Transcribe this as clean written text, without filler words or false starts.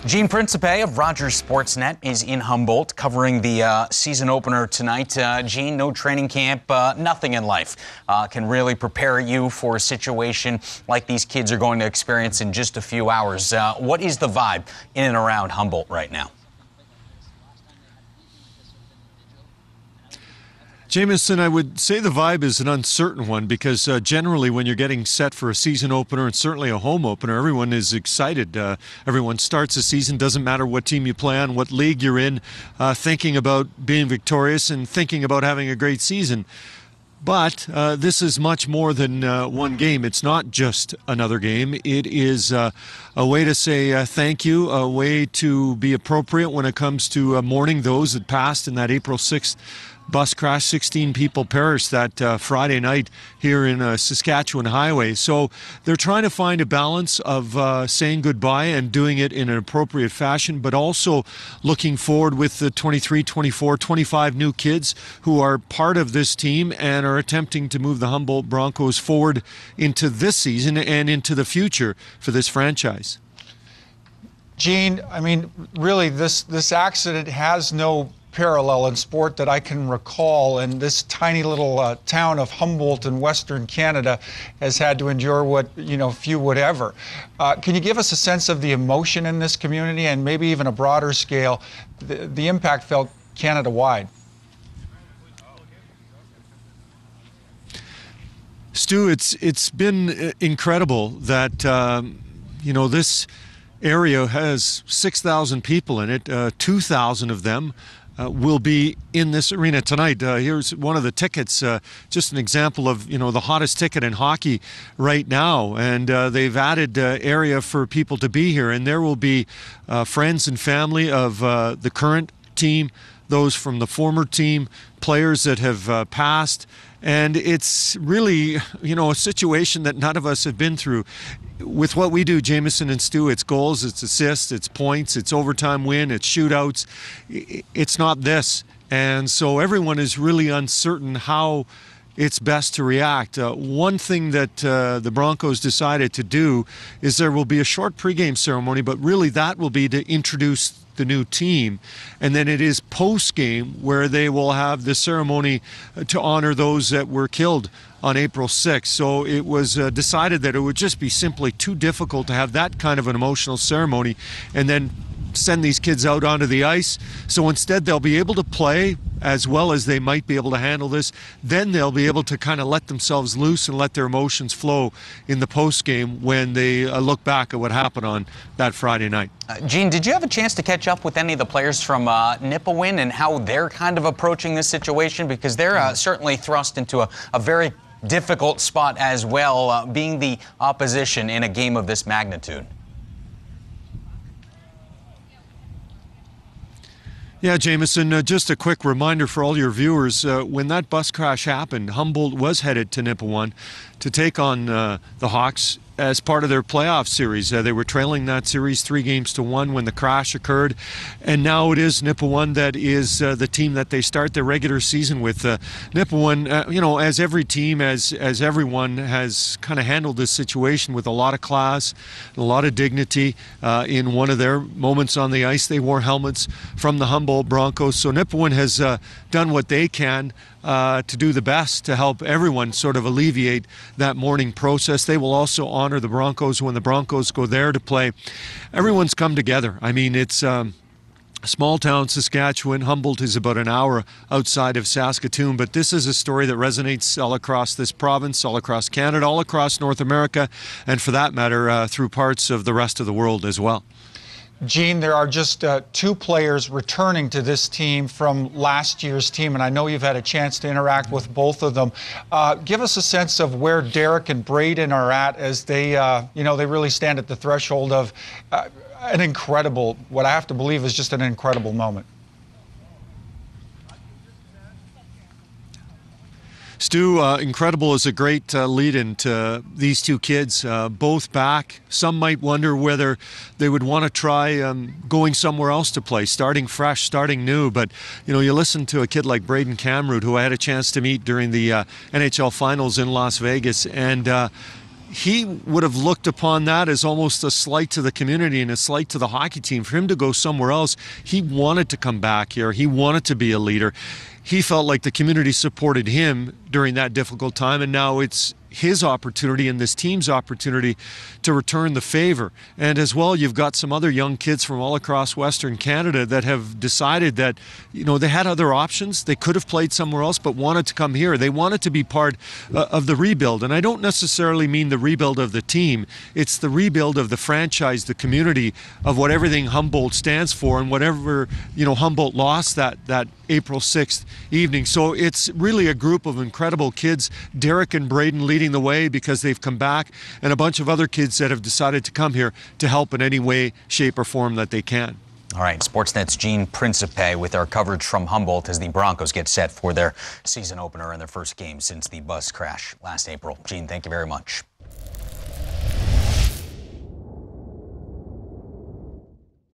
Gene Principe of Rogers Sportsnet is in Humboldt covering the season opener tonight. Gene, no training camp, nothing in life can really prepare you for a situation like these kids are going to experience in just a few hours. What is the vibe in and around Humboldt right now? Jamison, I would say the vibe is an uncertain one because generally when you're getting set for a season opener and certainly a home opener, everyone is excited. Everyone starts the season, doesn't matter what team you play on, what league you're in, thinking about being victorious and thinking about having a great season. But this is much more than one game. It's not just another game. It is a way to say thank you, a way to be appropriate when it comes to mourning those that passed in that April 6th bus crash. 16 people perished that Friday night here in Saskatchewan highway. So they're trying to find a balance of saying goodbye and doing it in an appropriate fashion, but also looking forward with the 23, 24, 25 new kids who are part of this team and are attempting to move the Humboldt Broncos forward into this season and into the future for this franchise. Gene, I mean, really, this accident has no parallel in sport that I can recall, and this tiny little town of Humboldt in Western Canada has had to endure what few would ever. Can you give us a sense of the emotion in this community and maybe even a broader scale, the impact felt Canada-wide? Stu, it's been incredible that this area has 6,000 people in it. 2,000 of them will be in this arena tonight. Here's one of the tickets, just an example of the hottest ticket in hockey right now, and they've added area for people to be here, and there will be friends and family of the current team, those from the former team, players that have passed, and it's really a situation that none of us have been through. With what we do, Jamison and Stu, it's goals, it's assists, it's points, it's overtime win, it's shootouts. It's not this. And so everyone is really uncertain how it's best to react. One thing that the Broncos decided to do is there will be a short pregame ceremony, but really that will be to introduce the new team, and then it is post-game where they will have the ceremony to honor those that were killed on April 6th. So it was decided that it would just be simply too difficult to have that kind of an emotional ceremony and then send these kids out onto the ice. So instead they'll be able to play as well as they might be able to handle this. Then they'll be able to kind of let themselves loose and let their emotions flow in the post game when they look back at what happened on that Friday night. Gene, did you have a chance to catch up with any of the players from Nipawin and how they're kind of approaching this situation? Because they're certainly thrust into a very difficult spot as well, being the opposition in a game of this magnitude. Yeah, Jamison, just a quick reminder for all your viewers, when that bus crash happened, Humboldt was headed to Nipawin to take on the Hawks as part of their playoff series. They were trailing that series 3-1 when the crash occurred, and now it is Nipawin that is the team that they start their regular season with. Nipawin, as every team, as everyone has kind of handled this situation with a lot of class, a lot of dignity. In one of their moments on the ice, they wore helmets from the Humboldt Broncos. So Nipawin has done what they can to do the best to help everyone sort of alleviate that mourning process. They will also honor the Broncos when the Broncos go there to play. Everyone's come together. I mean, it's small town Saskatchewan. Humboldt is about an hour outside of Saskatoon, but this is a story that resonates all across this province, all across Canada, all across North America, and for that matter, through parts of the rest of the world as well. Gene, there are just 2 players returning to this team from last year's team, and I know you've had a chance to interact with both of them. Give us a sense of where Derek and Braden are at as they, they really stand at the threshold of an incredible, what I have to believe is just an incredible moment. Stu, incredible is a great lead-in to these 2 kids, both back. Some might wonder whether they would want to try going somewhere else to play, starting fresh, starting new. But, you listen to a kid like Braden Camroot, who I had a chance to meet during the NHL Finals in Las Vegas, and he would have looked upon that as almost a slight to the community and a slight to the hockey team. For him to go somewhere else, he wanted to come back here. He wanted to be a leader. He felt like the community supported him during that difficult time, and now it's his opportunity and this team's opportunity to return the favor. And as well, you've got some other young kids from all across Western Canada that have decided that, you know, they had other options. They could have played somewhere else, but wanted to come here. They wanted to be part of the rebuild. And I don't necessarily mean the rebuild of the team. It's the rebuild of the franchise, the community, of what everything Humboldt stands for and whatever, you know, Humboldt lost that April 6th evening. So it's really a group of incredible kids. Derek and Braden leading the way because they've come back, and a bunch of other kids that have decided to come here to help in any way, shape, or form that they can. All right, Sportsnet's Gene Principe with our coverage from Humboldt as the Broncos get set for their season opener and their first game since the bus crash last April. Gene, thank you very much.